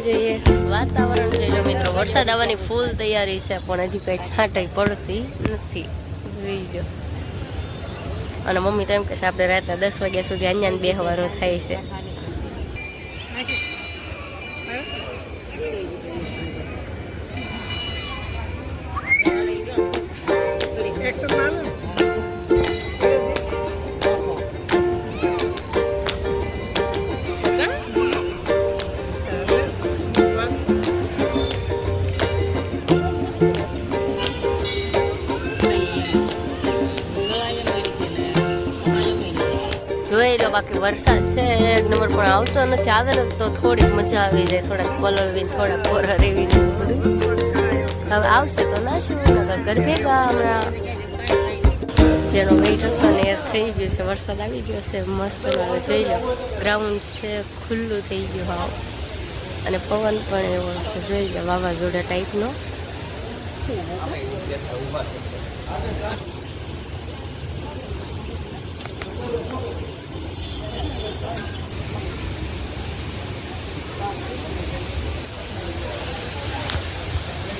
જઈએ વાતાવરણ જોઈ લો મિત્રો, વરસાદ આવવાની ફૂલ તૈયારી છે પણ હજી કઈ છાંટાઈ પડતી નથી. જોઈ લો. અને મમ્મી તો એમ કે છે આપણે રાતના 10 વાગ્યા સુધી અહીંયા બેહવાનું થાય છે. જોઈ લો બાકી વરસાદ છે એક નંબર પણ આવતો નથી. આવે ને તો થોડીક મજા આવી જાય, થોડાક પલળવી, થોડાક કોરા રેવી બધું. હવે આવશે તો ના શું ઘર ભેગા હમણાં જેનો વેઇટ હતો ને એ થઈ ગયું છે. વરસાદ આવી ગયો છે મસ્ત. જોઈ લો ગ્રાઉન્ડ છે ખુલ્લું થઈ ગયું હાવ, અને પવન પણ એવો છે. જોઈ લો વાવાઝોડા ટાઈપનો.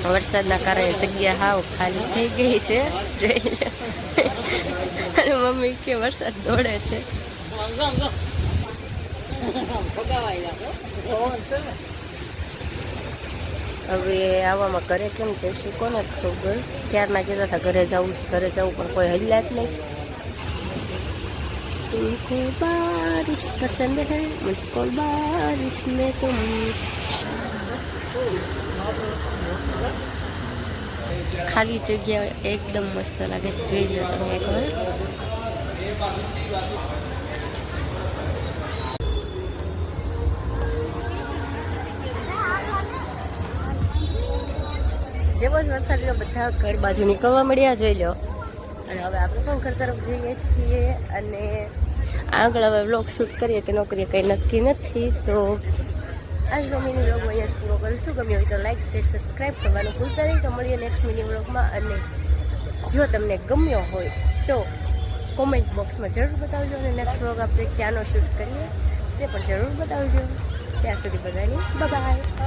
વરસાદના કારણે જગ્યા હાવ ખાલી થઈ ગઈ છે. જોઈ લો. અને મમ્મી કે વરસાદ દોડે છે. હવે આવવામાં ઘરે કેમ જઈશું કોને ખબર. ક્યારના કહેતા હતા ઘરે જવું છે, ઘરે જવું, પણ કોઈ હલ્યા જ નહીં. तुमको बारिश पसंद है, मुझको बारिश में तुम. खाली जगह एकदम मस्त लागे. જોઈ લો તમે એકવાર. જેવો જ વરસાદ બધા ઘર બાજુ નીકળવા મળ્યા. જોઈ લો. અને હવે આપણે પણ ઘર તરફ જઈએ છીએ. અને આગળ હવે વ્લોગ શૂટ કરીએ કે ન કરીએ કંઈ નક્કી નથી. તો આજનો મિની વ્લોગ અહીંયા જ પૂરો કરીશું. ગમ્યો હોય તો લાઈક, શેર, સબસ્ક્રાઈબ કરવાનું ભૂલતા નહીં. તો મળીએ નેક્સ્ટ મિની વ્લોગમાં. અને જો તમને ગમ્યો હોય તો કોમેન્ટ બોક્સમાં જરૂર બતાવજો. અને નેક્સ્ટ વ્લોગ આપણે ક્યાંનો શૂટ કરીએ તે પણ જરૂર બતાવજો. ત્યાં સુધી બધાને બાય બાય.